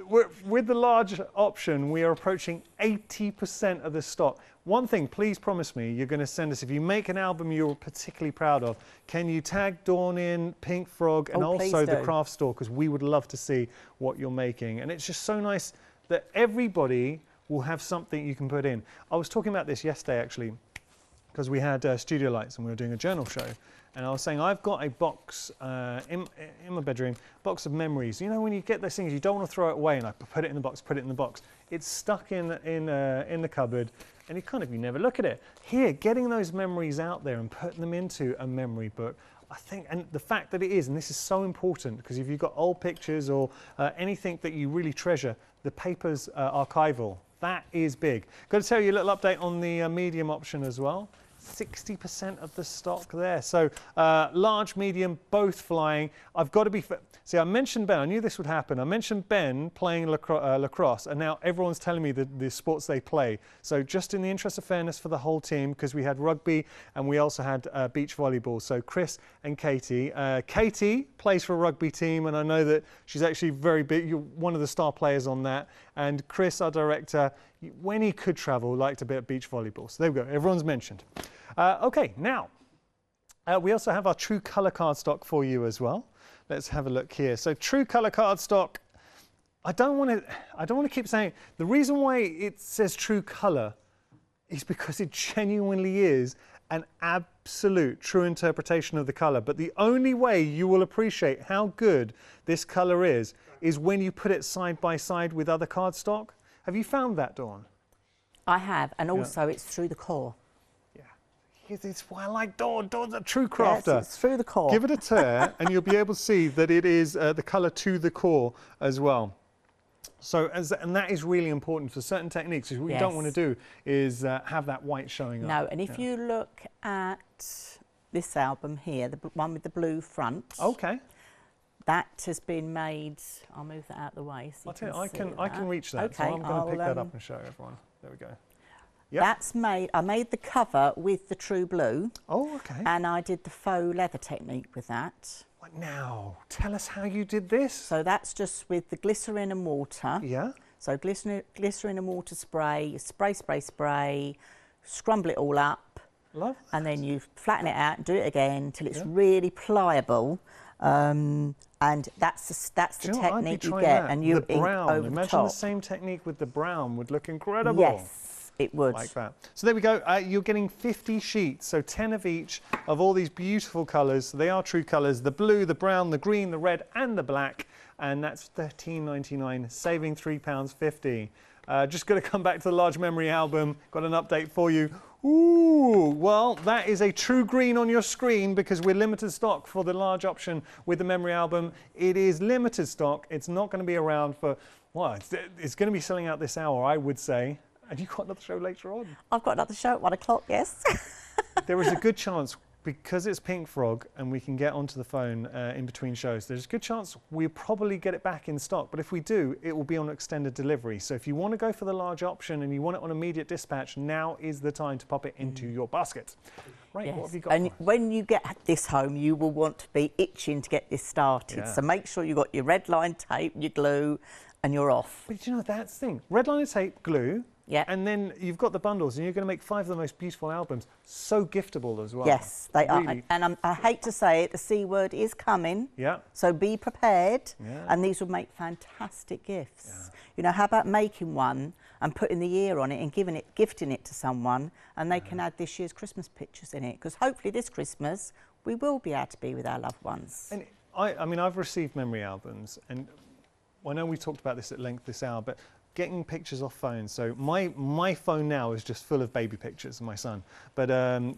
With the large option, we are approaching 80% of the stock. One thing, please promise me, you're going to send us, if you make an album you're particularly proud of, can you tag Dawn in, Pink Frog, and also the craft store, because we would love to see what you're making. And it's just so nice that everybody will have something you can put in. I was talking about this yesterday, actually, because we had studio lights and we were doing a journal show. And I was saying, I've got a box in my bedroom, box of memories. You know, when you get those things, you don't want to throw it away, and I put it in the box, put it in the box. It's stuck in the cupboard, and you never look at it. Here, getting those memories out there and putting them into a memory book, I think, and the fact that it is, and this is so important, because if you've got old pictures or anything that you really treasure, the paper's archival. That is big. Got to tell you a little update on the medium option as well. 60% of the stock there. So large, medium, both flying. I've got to be, see, I mentioned Ben, I knew this would happen. I mentioned Ben playing lacrosse, and now everyone's telling me the sports they play. So just in the interest of fairness for the whole team, because we had rugby and we also had beach volleyball. So Chris and Katie. Katie plays for a rugby team, and I know that she's actually very big. You're one of the star players on that. And Chris, our director, when he could travel, liked a bit of beach volleyball. So there we go, everyone's mentioned. Okay, now, we also have our true colour cardstock for you as well. Let's have a look here. So true colour cardstock, I don't want to keep saying, the reason why it says true colour is because it genuinely is an absolute true interpretation of the colour. But the only way you will appreciate how good this colour is when you put it side by side with other cardstock. Have you found that, Dawn? I have, and also it's through the core. Yeah, it's why I like Dawn. Dawn's a true crafter. Yes, it's through the core. Give it a tear, and you'll be able to see that it is the colour to the core as well. So, and that is really important for certain techniques. What you don't want to do is have that white showing up. No, and if you look at this album here, the one with the blue front. Okay. That has been made. I'll move that out of the way. So I can reach that. Okay, so I'm going to pick that up and show everyone. There we go. Yep. That's made. I made the cover with the true blue. Oh, okay. And I did the faux leather technique with that. What now? Tell us how you did this. So that's just with the glycerin and water. Yeah. So glycerin and water spray, spray, scrumble it all up. Love that. And then you flatten it out and do it again till it's really pliable. And that's the technique you get, and you ink over the top. Imagine the same technique with the brown would look incredible. Yes, it would. Like that. So there we go. You're getting 50 sheets, so 10 of each of all these beautiful colours. So they are true colours: the blue, the brown, the green, the red, and the black. And that's £13.99, saving £3.50. Just going to come back to the large memory album. Got an update for you. Ooh, well, that is a true green on your screen because we're limited stock for the large option with the memory album. It is limited stock. It's not going to be around for, well, it's going to be selling out this hour, I would say. And you've got another show later on. I've got another show at 1 o'clock, yes. There is a good chance because it's Pink Frog and we can get onto the phone in between shows, there's a good chance we'll probably get it back in stock. But if we do, it will be on extended delivery. So if you want to go for the large option and you want it on immediate dispatch, now is the time to pop it into your basket. Right, yes. What have you got? And when you get this home, you will want to be itching to get this started. Yeah. So make sure you've got your red line tape, your glue, and you're off. But you know, that's the thing. Red line tape, glue. Yeah. And then you've got the bundles, and you're going to make 5 of the most beautiful albums. So giftable as well. Yes, they really. are. And I hate to say it, the C word is coming. Yeah. So be prepared. Yeah. And these will make fantastic gifts. Yeah. You know, how about making one and putting the year on it and gifting it to someone, and they can add this year's Christmas pictures in it, because hopefully this Christmas we will be able to be with our loved ones. And I mean, I've received memory albums, and I know we talked about this at length this hour, but getting pictures off phones. So my phone now is just full of baby pictures of my son. But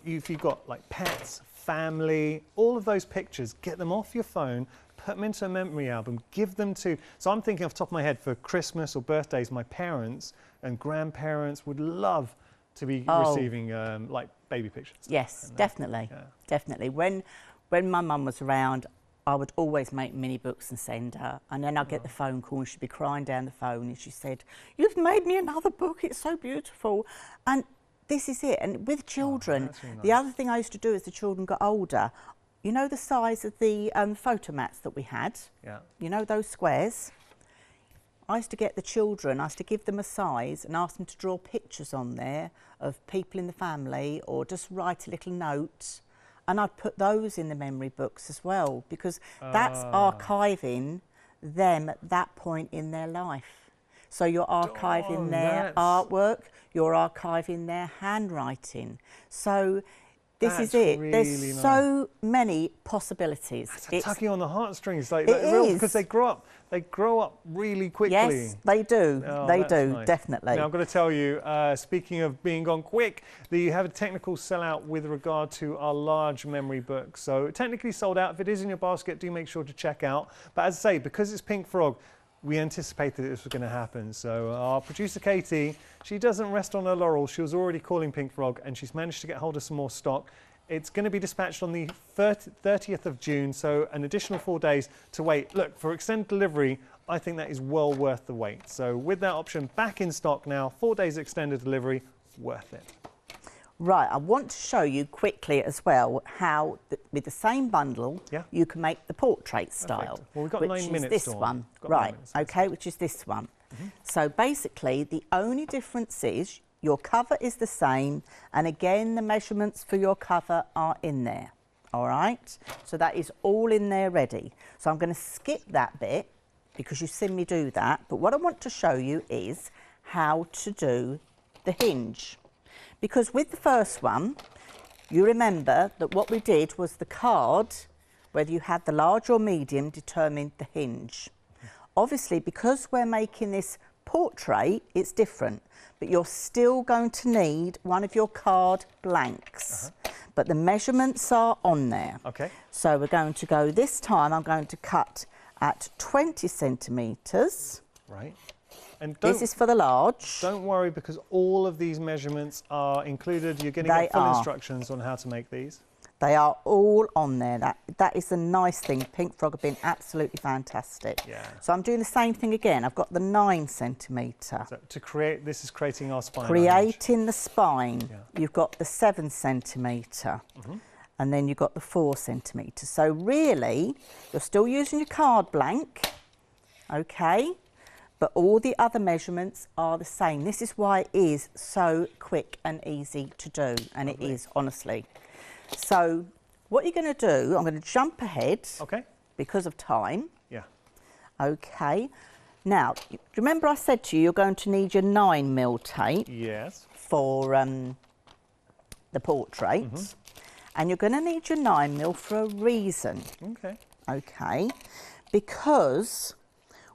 if you've got like pets, family, all of those pictures, get them off your phone, put them into a memory album, give them to... So I'm thinking off the top of my head, for Christmas or birthdays, my parents and grandparents would love to be receiving like baby pictures. Yes, definitely, definitely. When my mum was around, I would always make mini books and send her, and then I'd get the phone call and she'd be crying down the phone and she said, "You've made me another book, it's so beautiful." And this is it. And with children, really nice. the other thing I used to do as the children got older, you know the size of the photo mats that we had? Yeah. You know those squares? I used to get the children, I used to give them a size and ask them to draw pictures on there of people in the family, or just write a little note. And I'd put those in the memory books as well, because that's archiving them at that point in their life. So you're archiving their artwork, you're archiving their handwriting. So this is it. Really There's so many possibilities. It's tugging on the heartstrings, like it is. because they grow up really quickly. Yes, they do. They do, nice. definitely. Now, I've got to tell you, speaking of being gone quick, that you have a technical sellout with regard to our large memory book. So technically sold out. If it is in your basket, do make sure to check out. But as I say, because it's Pink Frog, we anticipated this was going to happen. So our producer, Katie, she doesn't rest on her laurels. She was already calling Pink Frog, and she's managed to get hold of some more stock. It's going to be dispatched on the 30th of June, so an additional 4 days to wait. Look, for extended delivery, I think that is well worth the wait. So with that option back in stock now, 4 days extended delivery, worth it. Right, I want to show you quickly as well how, with the same bundle, you can make the portrait style. Well, we've got 9 minutes. This one, right? Okay, which is this one. So basically, the only difference is your cover is the same, and again, the measurements for your cover are in there. All right, so that is all in there ready. So I'm going to skip that bit because you've seen me do that. But what I want to show you is how to do the hinge. Because with the first one, you remember that what we did was the card, whether you had the large or medium, determined the hinge. Obviously, because we're making this portrait, it's different, but you're still going to need one of your card blanks. But the measurements are on there. Okay. So we're going to go, this time I'm going to cut at 20 centimetres. Right. And this is for the large. Don't worry, because all of these measurements are included. You're going to get full instructions on how to make these. They are all on there. That is the nice thing. Pink Frog have been absolutely fantastic. Yeah. So I'm doing the same thing again. I've got the 9 centimetre. So to create, this is creating our spine. Creating the spine. Yeah. You've got the 7 centimetre. And then you've got the 4 centimetres. So really, you're still using your card blank. Okay. But all the other measurements are the same. This is why it is so quick and easy to do. And it is, honestly. So what you're going to do, I'm going to jump ahead because of time. Yeah. Okay. Now, remember I said to you, you're going to need your 9mm tape. Yes. For the portrait. And you're going to need your 9mm for a reason. Okay. Okay. Because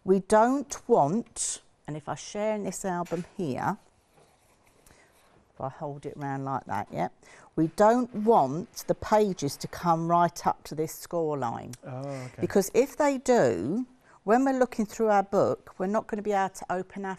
we don't want, and if I share in this album here, if I hold it around like that, we don't want the pages to come right up to this score line. Because if they do, when we're looking through our book, we're not going to be able to open our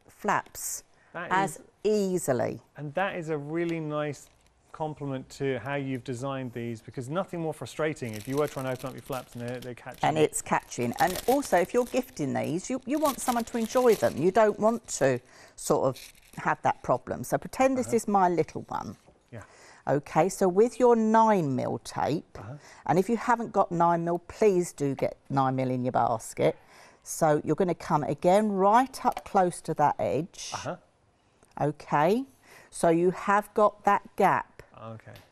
flaps as easily. And that is a really nice compliment to how you've designed these, because nothing more frustrating if you were trying to open up your flaps and they're catching. And it's catching. And also, if you're gifting these, you want someone to enjoy them. You don't want to sort of have that problem. So pretend this is my little one. Yeah. Okay, so with your 9mm tape, and if you haven't got 9mm, please do get 9mm in your basket. So you're going to come again right up close to that edge. Okay, so you have got that gap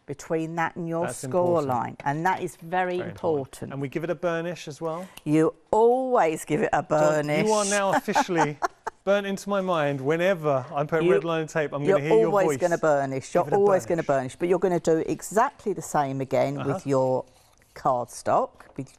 between that and your score line, and that is very important. And we give it a burnish as well? You always give it a burnish. So you are now officially burnt into my mind. Whenever I'm putting red line tape, I'm going to hear your voice. You're always going to burnish. You're always going to burnish, but you're going to do exactly the same again with your cardstock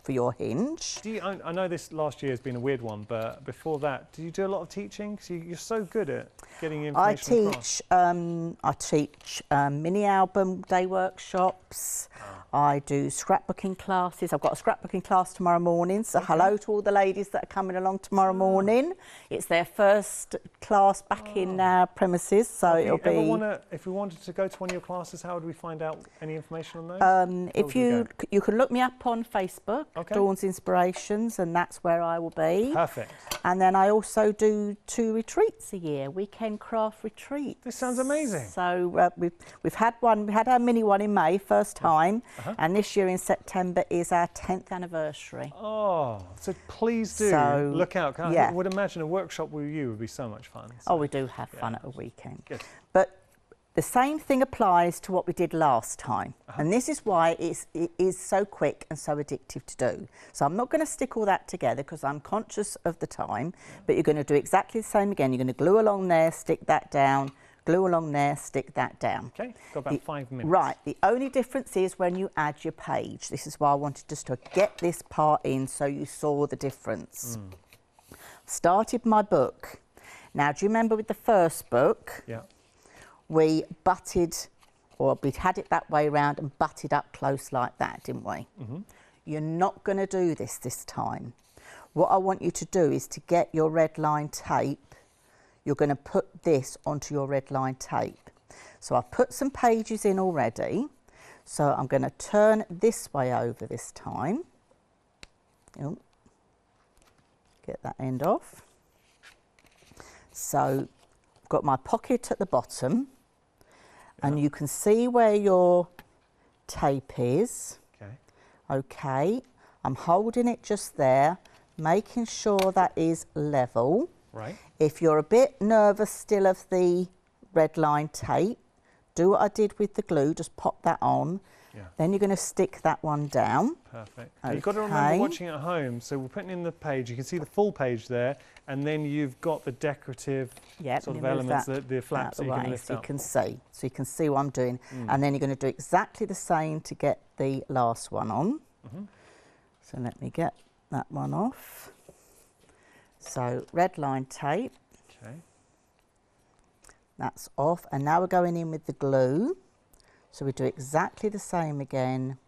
for your hinge. I know this last year has been a weird one, but before that, do you do a lot of teaching? Because you're so good at getting information across. I teach mini album day workshops. I do scrapbooking classes. I've got a scrapbooking class tomorrow morning, so hello to all the ladies that are coming along tomorrow morning. It's their first class back in our premises, so it'll be... If we wanted to go to one of your classes, how would we find out any information on those? You can look me up on Facebook, Dawn's Inspirations, and that's where I will be. Perfect. And then I also do 2 retreats a year, weekend craft retreats. This sounds amazing. So we've had one, we had our mini one in May, first time, and this year in September is our 10th anniversary. Oh, so please do look out. I would imagine a workshop with you would be so much fun. So. Oh, we do have fun at a weekend. Good. But the same thing applies to what we did last time. And this is why it is so quick and so addictive to do. So I'm not going to stick all that together because I'm conscious of the time, but you're going to do exactly the same again. You're going to glue along there, stick that down, glue along there, stick that down. Okay, got about 5 minutes. Right, the only difference is when you add your page. This is why I wanted just to get this part in so you saw the difference. Started my book. Now, do you remember with the first book? Yeah. We butted, or we had it that way around and butted up close like that, didn't we? You're not going to do this time. What I want you to do is to get your red line tape. You're going to put this onto your red line tape. So I've put some pages in already. So I'm going to turn this way over this time. Oh, get that end off. So I've got my pocket at the bottom, and you can see where your tape is. Okay, I'm holding it just there, making sure that is level. Right. If you're a bit nervous still of the red line tape, do what I did with the glue, just pop that on. Then you're going to stick that one down. Perfect. You've got to remember watching at home, so we're putting in the page, you can see the full page there, and then you've got the decorative sort of elements, the flaps that you can lift up. So you can see what I'm doing. And then you're going to do exactly the same to get the last one on. So let me get that one off. So red line tape. That's off, and now we're going in with the glue. So we do exactly the same again,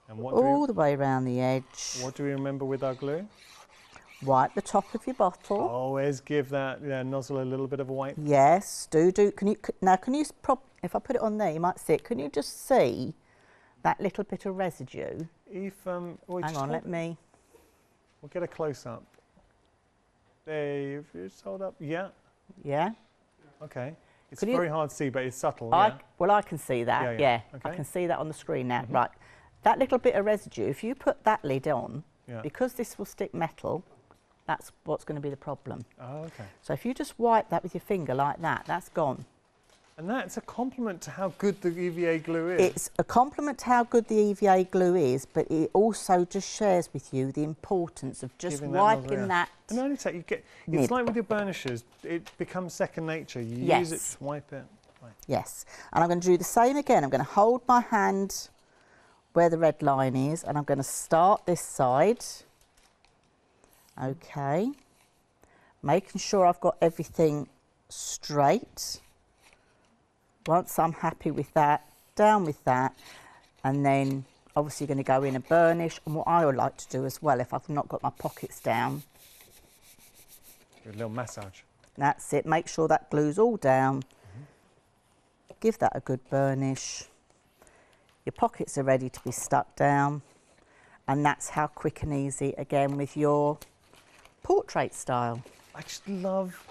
and all the way around the edge. What do we remember with our glue? Wipe the top of your bottle. Always give that nozzle a little bit of a wipe. Yes, do. Can you if I put it on there, you might see it. Can you just see that little bit of residue? Hang on, we'll get a close up. There, if you just hold up. Yeah. Yeah. Okay. It's very hard to see, but it's subtle. Well, I can see that. Okay. I can see that on the screen now. Right. That little bit of residue, if you put that lid on, because this will stick metal, that's what's going to be the problem. Oh, okay. So if you just wipe that with your finger like that, that's gone. And that's a compliment to how good the EVA glue is. It's a compliment to how good the EVA glue is, but it also just shares with you the importance of just wiping that. And only take, it's like with your burnishes, it becomes second nature. You use it, just wipe it. Right. Yes. And I'm going to do the same again. I'm going to hold my hand where the red line is, and I'm going to start this side. Okay. Making sure I've got everything straight. Once I'm happy with that, down with that, and then obviously you're going to go in and burnish. And what I would like to do as well, if I've not got my pockets down, a little massage. That's it. Make sure that glue's all down. Give that a good burnish. Your pockets are ready to be stuck down, and that's how quick and easy, again, with your portrait style. I just love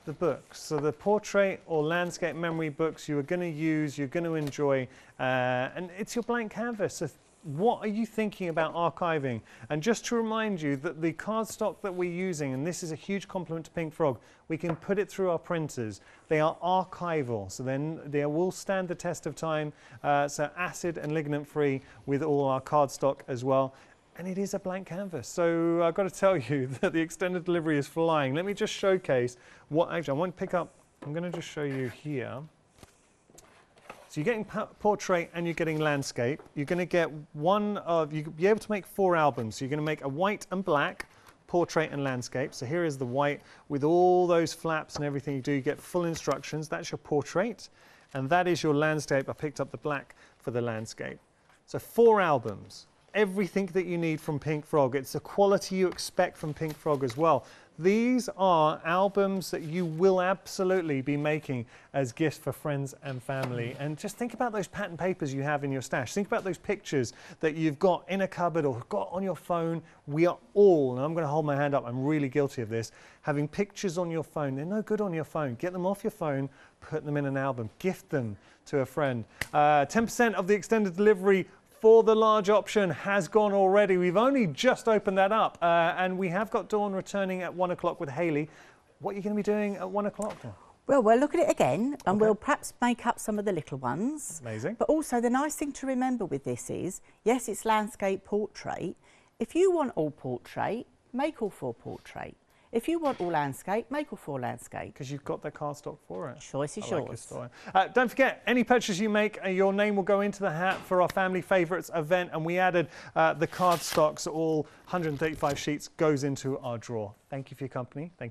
the books. So the portrait or landscape memory books you are going to use, you're going to enjoy, and it's your blank canvas. So what are you thinking about archiving? And just to remind you that the cardstock that we're using, and this is a huge compliment to Pink Frog, we can put it through our printers. They are archival, so then they will stand the test of time, so acid and ligament free with all our cardstock as well. And it is a blank canvas. So I've got to tell you that the extended delivery is flying. Let me just showcase what actually I want to pick up. I'm going to just show you here. So you're getting portrait and you're getting landscape. You're going to get you'll be able to make 4 albums. So you're going to make a white and black, portrait and landscape. So here is the white with all those flaps and everything you do. You get full instructions. That's your portrait. And that is your landscape. I picked up the black for the landscape. So 4 albums. Everything that you need from Pink Frog. It's the quality you expect from Pink Frog as well. These are albums that you will absolutely be making as gifts for friends and family. And just think about those pattern papers you have in your stash. Think about those pictures that you've got in a cupboard or got on your phone. We are all, and I'm going to hold my hand up, I'm really guilty of this, having pictures on your phone. They're no good on your phone. Get them off your phone, put them in an album, gift them to a friend. 10% of the extended delivery for the large option has gone already. We've only just opened that up, and we have got Dawn returning at 1 o'clock with Hayley. What are you going to be doing at 1 o'clock? Well, we'll look at it again, and we'll perhaps make up some of the little ones. Amazing. But also, the nice thing to remember with this is, yes, it's landscape portrait. If you want all portrait, make all 4 portrait. If you want all landscape, make all 4 landscape. Because you've got the cardstock for it. Choice is yours. Don't forget, any purchase you make, your name will go into the hat for our Family Favourites event. And we added the cardstocks, all 135 sheets, goes into our drawer. Thank you for your company. Thank you.